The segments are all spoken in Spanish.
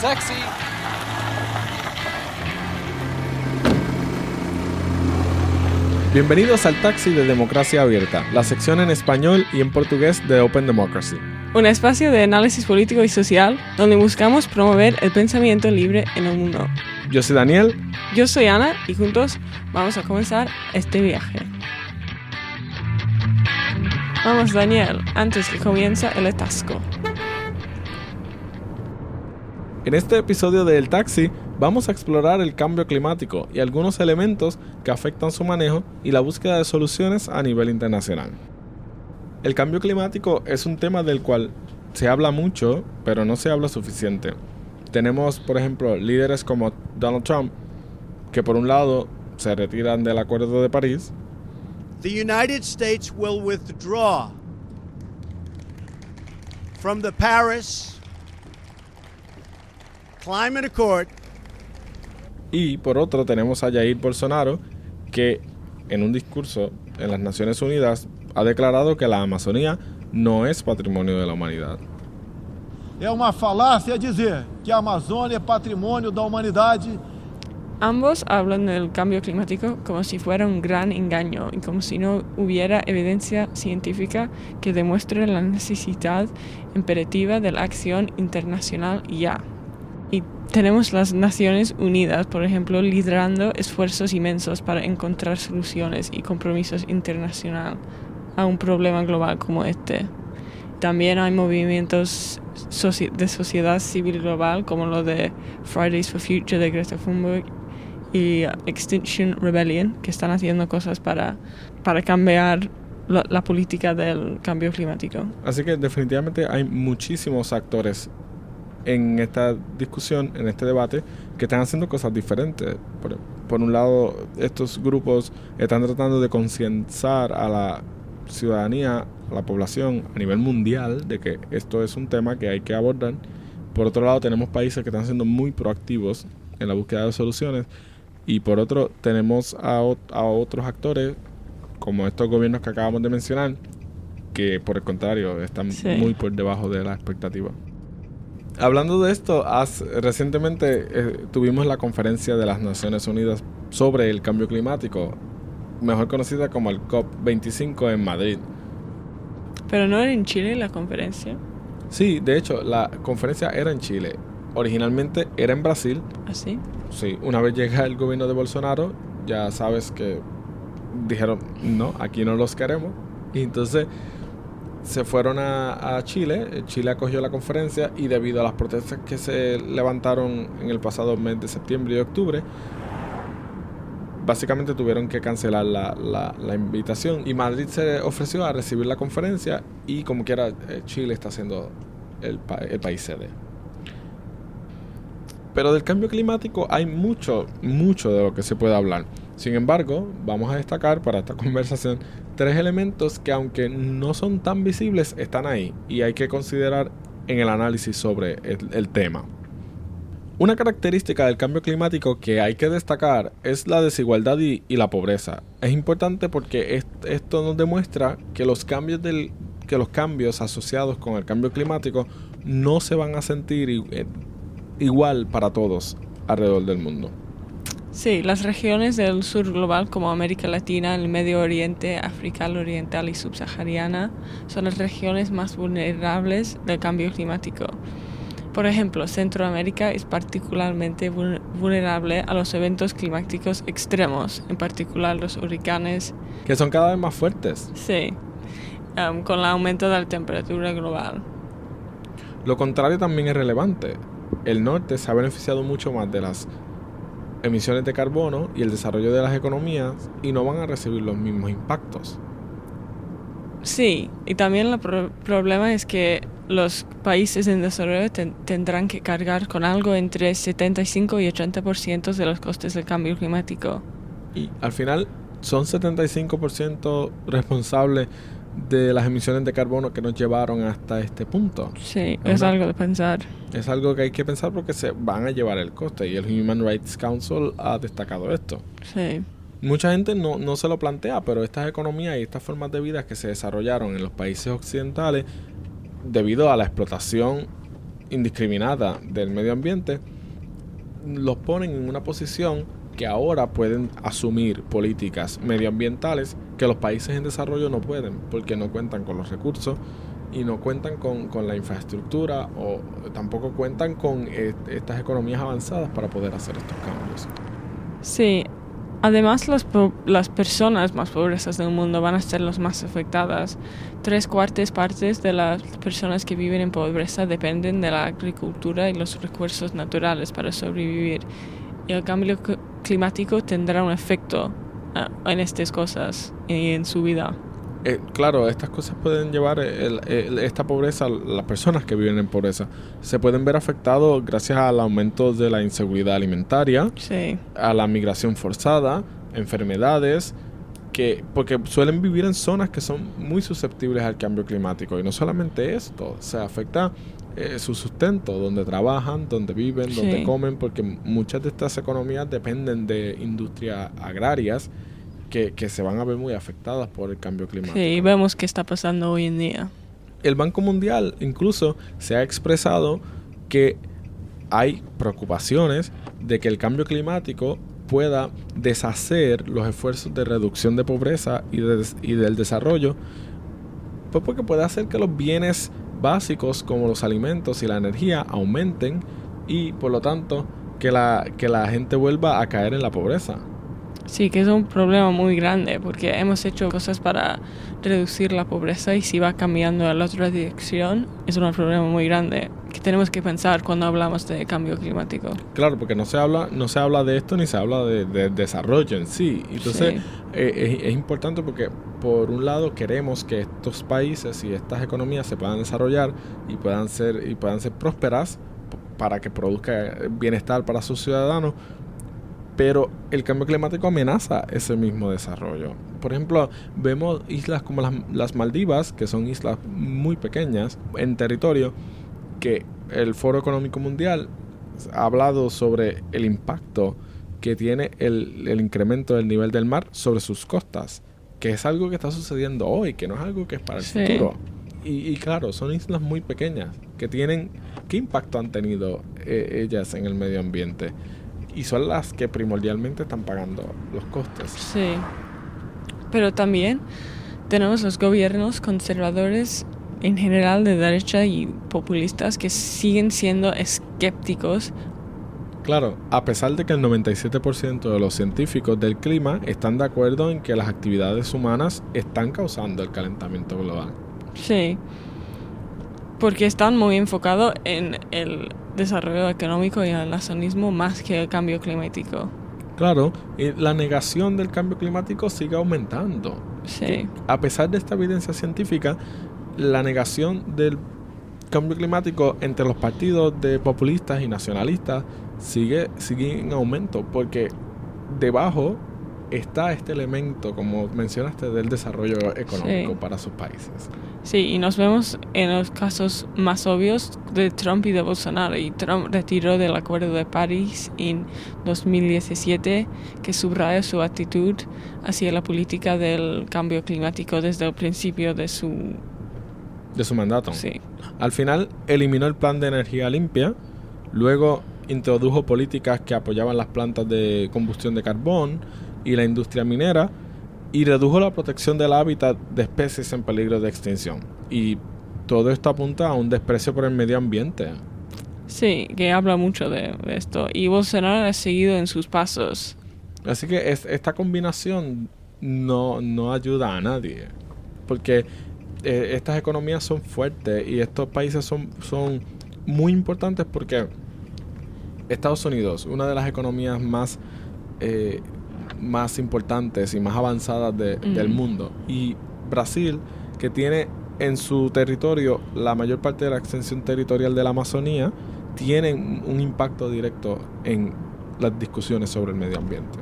Taxi. Bienvenidos al Taxi de Democracia Abierta, la sección en español y en portugués de Open Democracy. Un espacio de análisis político y social donde buscamos promover el pensamiento libre en el mundo. Yo soy Daniel. Yo soy Ana y juntos vamos a comenzar este viaje. Vamos, Daniel, antes que comience el atasco. En este episodio de El Taxi vamos a explorar el cambio climático y algunos elementos que afectan su manejo y la búsqueda de soluciones a nivel internacional. El cambio climático es un tema del cual se habla mucho, pero no se habla suficiente. Tenemos, por ejemplo, líderes como Donald Trump, que por un lado se retiran del Acuerdo de París. The United States will withdraw from the Paris Climate Accord. Y por otro tenemos a Jair Bolsonaro, que en un discurso en las Naciones Unidas ha declarado que la Amazonía no es patrimonio de la humanidad. É uma falácia dizer que a Amazônia é patrimônio da humanidade. Ambos hablan del cambio climático como si fuera un gran engaño y como si no hubiera evidencia científica que demuestre la necesidad imperativa de la acción internacional ya. Y tenemos las Naciones Unidas, por ejemplo, liderando esfuerzos inmensos para encontrar soluciones y compromisos internacionales a un problema global como este. También hay movimientos de sociedad civil global como lo de Fridays for Future de Greta Thunberg y Extinction Rebellion, que están haciendo cosas para cambiar la política del cambio climático. Así que definitivamente hay muchísimos actores en esta discusión, en este debate, que están haciendo cosas diferentes. Por un lado, estos grupos están tratando de concientizar a la ciudadanía, a la población a nivel mundial de que esto es un tema que hay que abordar. Por otro lado, tenemos países que están siendo muy proactivos en la búsqueda de soluciones. Y por otro, tenemos a otros actores, como estos gobiernos que acabamos de mencionar, que por el contrario están muy por debajo de la expectativa. Hablando de esto, recientemente tuvimos la conferencia de las Naciones Unidas sobre el cambio climático, mejor conocida como el COP25 en Madrid. ¿Pero no era en Chile la conferencia? Sí, de hecho, la conferencia era en Chile. Originalmente era en Brasil. ¿Ah, sí? Sí, una vez llega el gobierno de Bolsonaro, ya sabes que dijeron, no, aquí no los queremos. Y entonces se fueron a Chile. Chile acogió la conferencia y debido a las protestas que se levantaron en el pasado mes de septiembre y octubre, básicamente tuvieron que cancelar la invitación. Y Madrid se ofreció a recibir la conferencia y como quiera Chile está siendo el país sede. Pero del cambio climático hay mucho de lo que se puede hablar. Sin embargo, vamos a destacar para esta conversación 3 elementos que, aunque no son tan visibles, están ahí y hay que considerar en el análisis sobre el tema. Una característica del cambio climático que hay que destacar es la desigualdad y la pobreza. Es importante porque esto nos demuestra que los cambios asociados con el cambio climático no se van a sentir igual para todos alrededor del mundo. Sí, las regiones del sur global como América Latina, el Medio Oriente, África Oriental y Subsahariana son las regiones más vulnerables del cambio climático. Por ejemplo, Centroamérica es particularmente vulnerable a los eventos climáticos extremos, en particular los huracanes. Que son cada vez más fuertes. Sí, con el aumento de la temperatura global. Lo contrario también es relevante. El norte se ha beneficiado mucho más de las emisiones de carbono y el desarrollo de las economías y no van a recibir los mismos impactos. Sí, y también el problema es que los países en desarrollo tendrán que cargar con algo entre 75 y 80% de los costes del cambio climático. Y al final son 75% responsables de las emisiones de carbono que nos llevaron hasta este punto. Sí, es algo de pensar. Es algo que hay que pensar porque se van a llevar el coste y el Human Rights Council ha destacado esto. Sí. Mucha gente no se lo plantea, pero estas economías y estas formas de vida que se desarrollaron en los países occidentales debido a la explotación indiscriminada del medio ambiente, los ponen en una posición que ahora pueden asumir políticas medioambientales que los países en desarrollo no pueden, porque no cuentan con los recursos y no cuentan con la infraestructura, o tampoco cuentan con estas economías avanzadas para poder hacer estos cambios. Sí, además las personas más pobres del mundo van a ser las más afectadas. 3/4 partes de las personas que viven en pobreza dependen de la agricultura y los recursos naturales para sobrevivir. Y el cambio climático tendrá un efecto en estas cosas y en su vida. Claro, estas cosas pueden llevar esta pobreza, las personas que viven en pobreza se pueden ver afectados gracias al aumento de la inseguridad alimentaria, Sí. a la migración forzada, enfermedades, porque suelen vivir en zonas que son muy susceptibles al cambio climático. Y no solamente esto, se afecta su sustento, donde trabajan, donde viven, donde Sí. comen, porque muchas de estas economías dependen de industrias agrarias que se van a ver muy afectadas por el cambio climático. Sí, vemos qué está pasando hoy en día. El Banco Mundial incluso se ha expresado que hay preocupaciones de que el cambio climático pueda deshacer los esfuerzos de reducción de pobreza y del desarrollo, pues porque puede hacer que los bienes básicos como los alimentos y la energía aumenten y por lo tanto que la gente vuelva a caer en la pobreza. Sí, que es un problema muy grande porque hemos hecho cosas para reducir la pobreza y si va cambiando a la otra dirección es un problema muy grande que tenemos que pensar cuando hablamos de cambio climático. Claro, porque no se habla de esto ni se habla de desarrollo en sí. Entonces Sí. es importante porque por un lado queremos que estos países y estas economías se puedan desarrollar y puedan ser prósperas para que produzca bienestar para sus ciudadanos. Pero el cambio climático amenaza ese mismo desarrollo. Por ejemplo, vemos islas como las Maldivas, que son islas muy pequeñas en territorio, que el Foro Económico Mundial ha hablado sobre el impacto que tiene el incremento del nivel del mar sobre sus costas, que es algo que está sucediendo hoy, que no es algo que es para el Sí. futuro. Y claro, son islas muy pequeñas que tienen... ¿Qué impacto han tenido ellas en el medio ambiente? Y son las que primordialmente están pagando los costes. Sí. Pero también tenemos los gobiernos conservadores en general de derecha y populistas que siguen siendo escépticos. Claro, a pesar de que el 97% de los científicos del clima están de acuerdo en que las actividades humanas están causando el calentamiento global. Sí. Porque están muy enfocados en el desarrollo económico y el nacionalismo más que el cambio climático. Claro, y la negación del cambio climático sigue aumentando. Sí. A pesar de esta evidencia científica, la negación del cambio climático entre los partidos de populistas y nacionalistas sigue en aumento, porque debajo está este elemento, como mencionaste, del desarrollo económico Sí. para sus países. Sí, y nos vemos en los casos más obvios de Trump y de Bolsonaro. Y Trump retiró del Acuerdo de París en 2017, que subraya su actitud hacia la política del cambio climático desde el principio de su... De su mandato. Sí. Al final eliminó el plan de energía limpia, luego introdujo políticas que apoyaban las plantas de combustión de carbón y la industria minera, y redujo la protección del hábitat de especies en peligro de extinción. Y todo esto apunta a un desprecio por el medio ambiente. Sí, que habla mucho de esto. Y Bolsonaro ha seguido en sus pasos. Así que esta combinación no ayuda a nadie. Porque estas economías son fuertes y estos países son muy importantes porque Estados Unidos, una de las economías más importantes y más avanzadas del mundo, y Brasil, que tiene en su territorio la mayor parte de la extensión territorial de la Amazonía, tienen un impacto directo en las discusiones sobre el medio ambiente.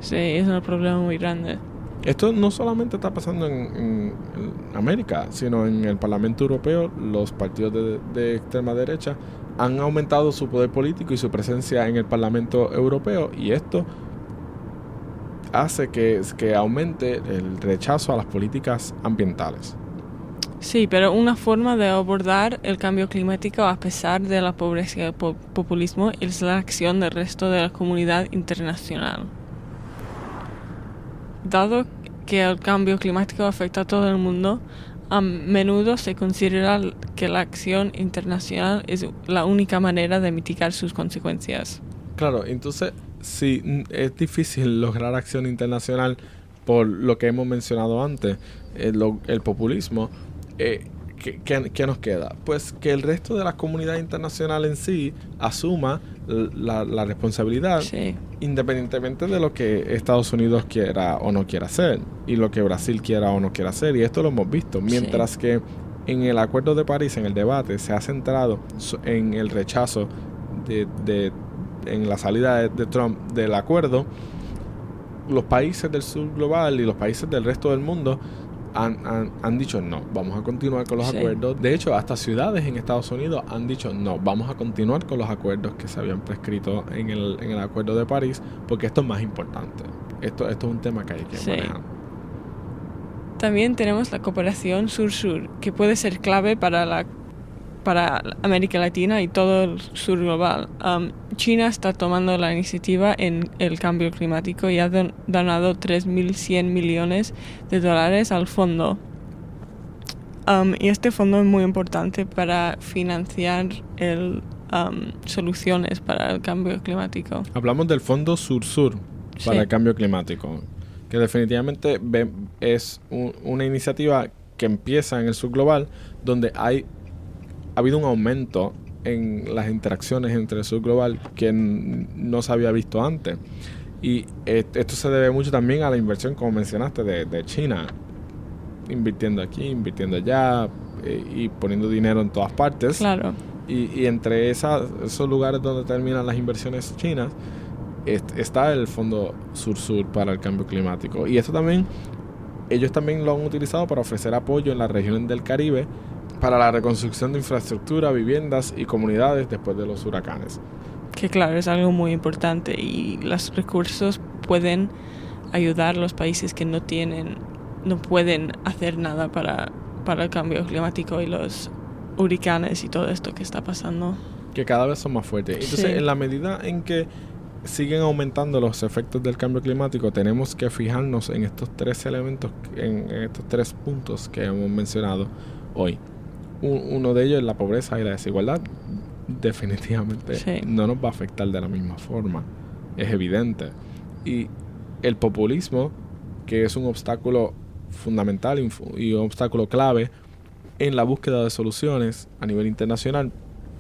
Sí, es un problema muy grande. Esto no solamente está pasando en América, sino en el Parlamento Europeo. Los partidos de extrema derecha han aumentado su poder político y su presencia en el Parlamento Europeo, y esto hace que aumente el rechazo a las políticas ambientales. Sí, pero una forma de abordar el cambio climático a pesar de la pobreza y el populismo es la acción del resto de la comunidad internacional. Dado que el cambio climático afecta a todo el mundo, a menudo se considera que la acción internacional es la única manera de mitigar sus consecuencias. Claro, entonces, si es difícil lograr acción internacional por lo que hemos mencionado antes, el populismo, ¿qué nos queda? Pues que el resto de la comunidad internacional en sí asuma la responsabilidad, Sí. independientemente de lo que Estados Unidos quiera o no quiera hacer y lo que Brasil quiera o no quiera hacer, y esto lo hemos visto, mientras que en el Acuerdo de París, en el debate, se ha centrado en el rechazo en la salida de Trump del acuerdo. Los países del sur global y los países del resto del mundo han dicho no, vamos a continuar con los acuerdos. De hecho, hasta ciudades en Estados Unidos han dicho no, vamos a continuar con los acuerdos que se habían prescrito en el Acuerdo de París, porque esto es más importante. Esto es un tema que hay que manejar. También tenemos la cooperación sur-sur, que puede ser clave para América Latina y todo el sur global. China está tomando la iniciativa en el cambio climático y ha donado $3.100 millones al fondo. Y este fondo es muy importante para financiar soluciones para el cambio climático. Hablamos del Fondo Sur-Sur para el cambio climático, que definitivamente es una iniciativa que empieza en el sur global, donde ha habido un aumento en las interacciones entre el sur global que no se había visto antes. Y esto se debe mucho también a la inversión, como mencionaste, de China, invirtiendo aquí, invirtiendo allá y poniendo dinero en todas partes. Claro. Y entre esos lugares donde terminan las inversiones chinas está el Fondo Sur-Sur para el cambio climático. Y esto también, ellos también lo han utilizado para ofrecer apoyo en las regiones del Caribe para la reconstrucción de infraestructura, viviendas y comunidades después de los huracanes. Que claro, es algo muy importante y los recursos pueden ayudar a los países que no pueden hacer nada para el cambio climático y los huracanes y todo esto que está pasando. Que cada vez son más fuertes. Entonces, en la medida en que siguen aumentando los efectos del cambio climático, tenemos que fijarnos en estos tres elementos, en estos tres puntos que hemos mencionado hoy. Uno de ellos es la pobreza y la desigualdad. Definitivamente no nos va a afectar de la misma forma, es evidente. Y el populismo, que es un obstáculo fundamental y un obstáculo clave en la búsqueda de soluciones a nivel internacional,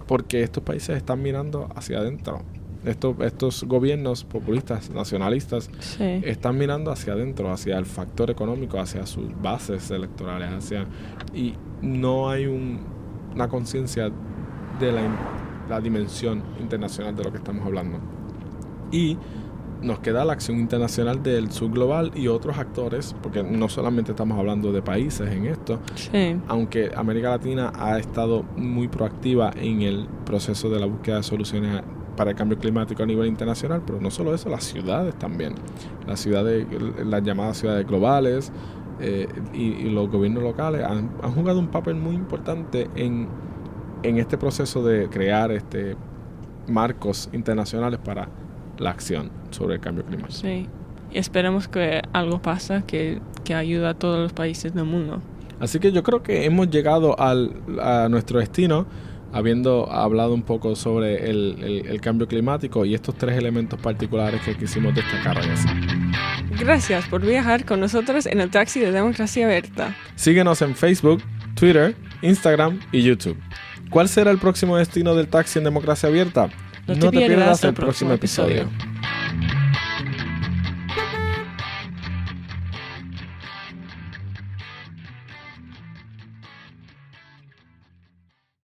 porque estos países están mirando hacia adentro. Estos gobiernos populistas, nacionalistas, están mirando hacia adentro, hacia el factor económico, hacia sus bases electorales, y no hay una conciencia de la dimensión internacional de lo que estamos hablando. Y nos queda la acción internacional del sur global y otros actores, porque no solamente estamos hablando de países en esto, aunque América Latina ha estado muy proactiva en el proceso de la búsqueda de soluciones para el cambio climático a nivel internacional, pero no solo eso, las ciudades también, las llamadas ciudades globales y los gobiernos locales han jugado un papel muy importante en este proceso de crear marcos internacionales para la acción sobre el cambio climático. Sí, y esperemos que algo pase que ayude a todos los países del mundo. Así que yo creo que hemos llegado a nuestro destino, habiendo hablado un poco sobre el cambio climático y estos tres elementos particulares que quisimos destacar hoy. Gracias por viajar con nosotros en el taxi de Democracia Abierta. Síguenos en Facebook, Twitter, Instagram y YouTube. ¿Cuál será el próximo destino del taxi en Democracia Abierta? No te pierdas el próximo episodio.